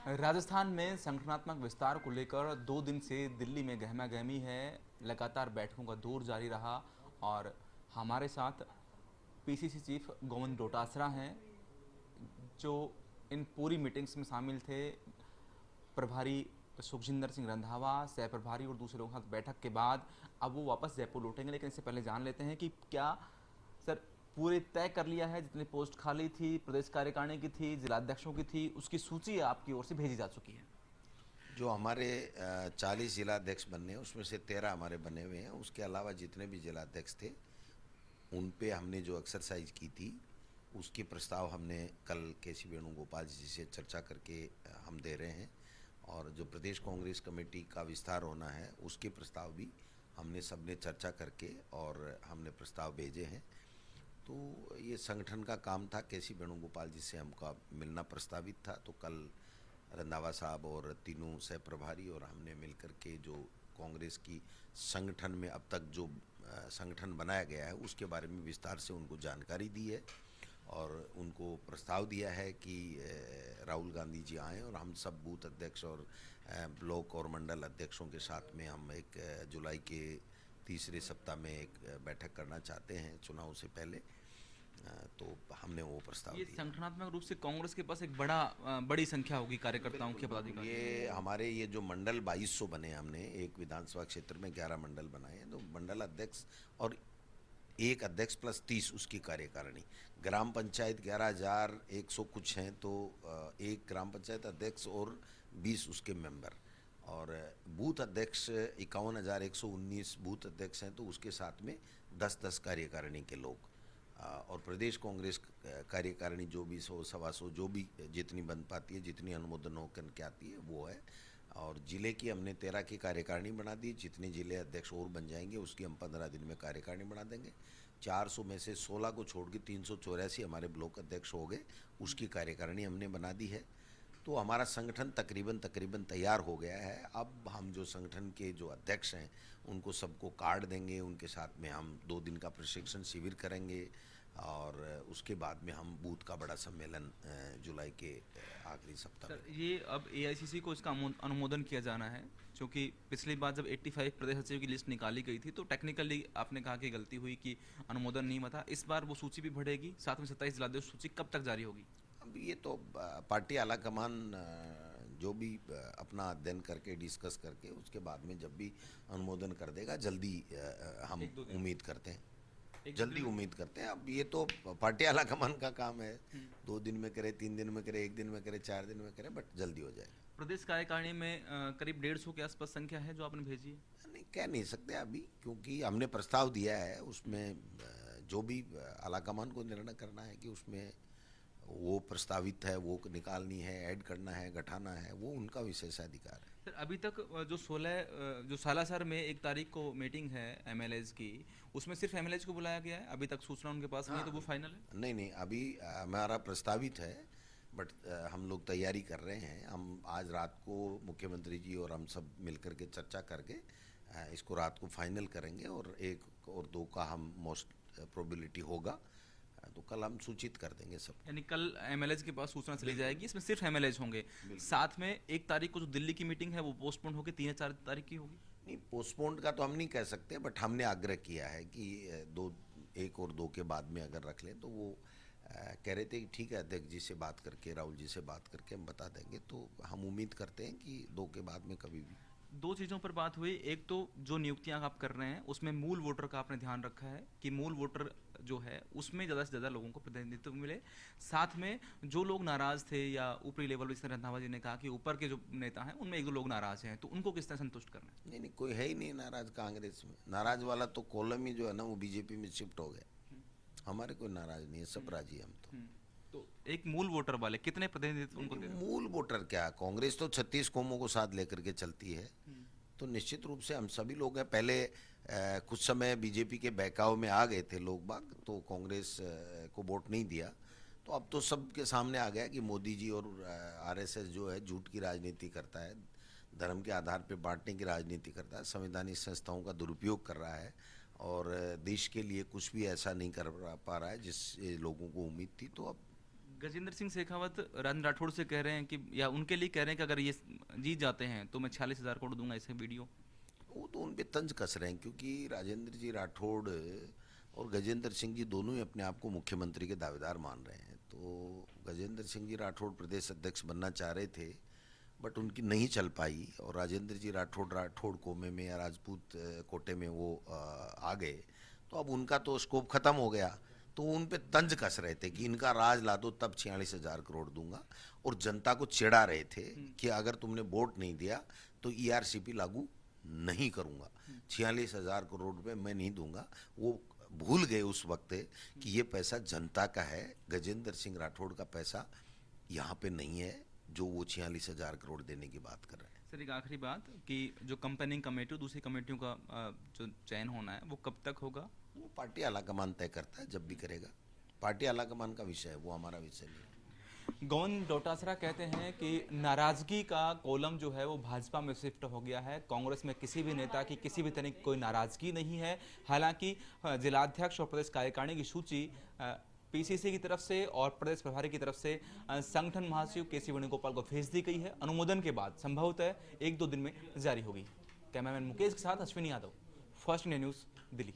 राजस्थान में संगठनात्मक विस्तार को लेकर 2 दिन से दिल्ली में गहमा गहमी है। लगातार बैठकों का दौर जारी रहा और हमारे साथ पीसीसी चीफ गोविंद डोटासरा हैं, जो इन पूरी मीटिंग्स में शामिल थे। प्रभारी सुखजिंदर सिंह रंधावा, सह प्रभारी और दूसरे लोगों के साथ बैठक के बाद अब वो वापस जयपुर लौटेंगे। लेकिन इससे पहले जान लेते हैं कि क्या सर पूरे तय कर लिया है, जितनी पोस्ट खाली थी, प्रदेश कार्यकारिणी की थी, जिलाध्यक्षों की थी, उसकी सूची आपकी ओर से भेजी जा चुकी है? जो हमारे 40 जिलाध्यक्ष बनने हैं उसमें से 13 हमारे बने हुए हैं। उसके अलावा जितने भी जिलाध्यक्ष थे उन पे हमने जो एक्सरसाइज की थी उसके प्रस्ताव हमने कल केसी वेणुगोपाल जी से चर्चा करके हम दे रहे हैं। और जो प्रदेश कांग्रेस कमेटी का विस्तार होना है उसके प्रस्ताव भी हमने सबने चर्चा करके और हमने प्रस्ताव भेजे हैं। तो ये संगठन का काम था। केसी वेणुगोपाल जी से हमका मिलना प्रस्तावित था, तो कल रंधावा साहब और तीनों सह प्रभारी और हमने मिलकर के जो कांग्रेस की संगठन में अब तक जो संगठन बनाया गया है उसके बारे में विस्तार से उनको जानकारी दी है और उनको प्रस्ताव दिया है कि राहुल गांधी जी आएँ और हम सब बूथ अध्यक्ष और ब्लॉक और मंडल अध्यक्षों के साथ में हम एक जुलाई के तीसरे सप्ताह में एक बैठक करना चाहते हैं चुनाव से पहले। तो हमने वो प्रस्ताव ये दिया। संगठनात्मक रूप से कांग्रेस के पास एक बड़ी संख्या होगी कार्यकर्ताओं के, पदाधिकारी। ये हमारे ये जो मंडल 2200 बने, हमने एक विधानसभा क्षेत्र में 11 मंडल बनाए हैं, तो मंडल अध्यक्ष और एक अध्यक्ष प्लस 30 उसकी कार्यकारिणी। ग्राम पंचायत 11,100 कुछ हैं, तो एक ग्राम पंचायत अध्यक्ष और 20 उसके मेंबर। और बूथ अध्यक्ष 51,119 बूथ अध्यक्ष हैं, तो उसके साथ में 10-10 कार्यकारिणी के लोग। और प्रदेश कांग्रेस कार्यकारिणी जो भी 100-125 जो भी जितनी बन पाती है, जितनी अनुमोदन होकर के आती है वो है। और जिले की हमने 13 की कार्यकारिणी बना दी। जितने जिले अध्यक्ष और बन जाएंगे उसकी हम 15 दिन में कार्यकारिणी बना देंगे। 400 में से 16 को छोड़ के 384 हमारे ब्लॉक अध्यक्ष हो गए, उसकी कार्यकारिणी हमने बना दी है। तो हमारा संगठन तकरीबन तैयार हो गया है। अब हम जो संगठन के जो अध्यक्ष हैं उनको सबको कार्ड देंगे, उनके साथ में हम 2 दिन का प्रशिक्षण शिविर करेंगे और उसके बाद में हम बूथ का बड़ा सम्मेलन जुलाई के आखिरी सप्ताह सर, में। ये अब एआईसीसी को इसका अनुमोदन किया जाना है, क्योंकि पिछली बार जब 85 प्रदेश सचिव की लिस्ट निकाली गई थी तो टेक्निकली आपने कहा कि गलती हुई कि अनुमोदन नहीं हुआ था। इस बार वो सूची भी बढ़ेगी, साथ में 27 जिलाध्यक्ष सूची कब तक जारी होगी? अब ये तो पार्टी आलाकमान जो भी अपना अध्ययन करके डिस्कस करके उसके बाद में जब भी अनुमोदन कर देगा जल्दी हम उम्मीद करते हैं, जल्दी उम्मीद करते हैं। अब ये तो पार्टी आलाकमान का काम है, 2 दिन में करे, 3 दिन में करे, 1 दिन में करे, 4 दिन में करे, बट जल्दी हो जाएगा। प्रदेश कार्यकारिणी में करीब 150 के आसपास संख्या है जो आपने भेजी है। नहीं, कह नहीं सकते अभी, क्योंकि हमने प्रस्ताव दिया है। उसमें जो भी आलाकमान को निर्णय करना है कि उसमें वो प्रस्तावित है, वो निकालनी है, ऐड करना है, घटाना है, वो उनका विशेषाधिकार है। सर, अभी तक जो 16 जो सालासर में 1 तारीख को मीटिंग है एमएलएज की, उसमें सिर्फ एमएलएज को बुलाया गया है। अभी तक सूचना उनके पास नहीं है, तो वो फाइनल है? नहीं, अभी हमारा प्रस्तावित है, बट हम लोग तैयारी कर रहे हैं। हम आज रात को मुख्यमंत्री जी और हम सब मिलकर के चर्चा करके इसको रात को फाइनल करेंगे और 1 और 2 का हम मोस्ट प्रोबेबिलिटी होगा, तो कल हम सूचित कर देंगे सब। यानी कल एमएलएज के पास सूचना चली जाएगी, इसमें सिर्फ एमएलएज होंगे। साथ में 1 तारीख को जो दिल्ली की मीटिंग है वो पोस्टपोन होकर 3 या 4 तारीख की होगी। नहीं, पोस्टपोन्ड का तो हम नहीं कह सकते, बट हमने आग्रह किया है कि 1 और 2 के बाद में अगर रख लें, तो वो कह रहे थे कि ठीक है, अध्यक्ष जी से बात करके, राहुल जी से बात करके हम बता देंगे। तो हम उम्मीद करते हैं कि 2 के बाद में कभी भी। 2 चीज़ों पर बात हुई। एक तो जो नियुक्तियां आप कर रहे हैं उसमें मूल वोटर का आपने ध्यान रखा है कि मूल वोटर जो है उसमें ज़्यादा से ज़्यादा लोगों को प्रतिनिधित्व मिले। साथ में जो लोग नाराज़ थे या ऊपरी लेवल पर, जिस तरह रंधावा जी ने कहा कि ऊपर के जो नेता हैं उनमें 1-2 लोग नाराज़ हैं, तो उनको किस तरह संतुष्ट करना है? नहीं, कोई है ही नहीं नाराज कांग्रेस में। नाराज वाला तो कॉलम ही जो है ना वो बीजेपी में शिफ्ट हो गया। हमारे कोई नाराज नहीं है, सब राजी हम तो। तो एक मूल वोटर वाले कितने प्रतिनिधित्व उनको देना? मूल वोटर क्या, कांग्रेस तो 36 कौमों को साथ लेकर के चलती है, तो निश्चित रूप से हम सभी लोग हैं। पहले कुछ समय बीजेपी के बहकाव में आ गए थे लोग बाग, तो कांग्रेस को वोट नहीं दिया। तो अब तो सबके सामने आ गया कि मोदी जी और आरएसएस जो है झूठ की राजनीति करता है, धर्म के आधार पर बांटने की राजनीति करता है, संवैधानिक संस्थाओं का दुरुपयोग कर रहा है और देश के लिए कुछ भी ऐसा नहीं कर पा रहा है जिससे लोगों को उम्मीद थी। तो अब गजेंद्र सिंह शेखावत राजेंद्र राठौड़ से कह रहे हैं कि, या उनके लिए कह रहे हैं कि अगर ये जीत जाते हैं तो मैं 46,000 करोड़ दूंगा, ऐसे वीडियो। वो तो उन पे तंज कस रहे हैं, क्योंकि राजेंद्र जी राठौड़ और गजेंद्र सिंह जी दोनों ही अपने आप को मुख्यमंत्री के दावेदार मान रहे हैं। तो गजेंद्र सिंह जी राठौड़ प्रदेश अध्यक्ष बनना चाह रहे थे, बट उनकी नहीं चल पाई, और राजेंद्र जी राठौड़ कोमे में या राजपूत कोटे में वो आ गए, तो अब उनका तो स्कोप खत्म हो गया। तो उन पे तंज कस रहे थे कि इनका राज ला दो तब 46,000 करोड़ दूंगा, और जनता को चिढ़ा रहे थे कि अगर तुमने वोट नहीं दिया तो ईआरसीपी लागू नहीं करूंगा, 46,000 करोड़ रुपए मैं नहीं दूंगा। वो भूल गए उस वक्त कि ये पैसा जनता का है, गजेंद्र सिंह राठौड़ का पैसा यहाँ पे नहीं है जो वो 46,000 करोड़ देने की बात कर रहे हैं। सर एक आखिरी बात कि जो कंपेनिंग कमेटी दूसरी कमेटियों का जो चयन होना है वो कब तक होगा? वो पार्टी आलाकमान तय करता है, जब भी करेगा। पार्टी आलाकमान का विषय है, वो हमारा विषय नहीं है। गोविंद डोटासरा कहते हैं कि नाराजगी का कॉलम जो है वो भाजपा में शिफ्ट हो गया है, कांग्रेस में किसी भी नेता की किसी भी तरह की कोई नाराजगी नहीं है। हालांकि जिलाध्यक्ष और प्रदेश कार्यकारिणी की सूची पीसीसी की तरफ से और प्रदेश प्रभारी की तरफ से संगठन महासचिव केसी वेणुगोपाल को भेज दी गई है। अनुमोदन के बाद संभवतः 1-2 दिन में जारी होगी। कैमरामैन मुकेश के साथ Ashwini Yadav, first India news, Delhi.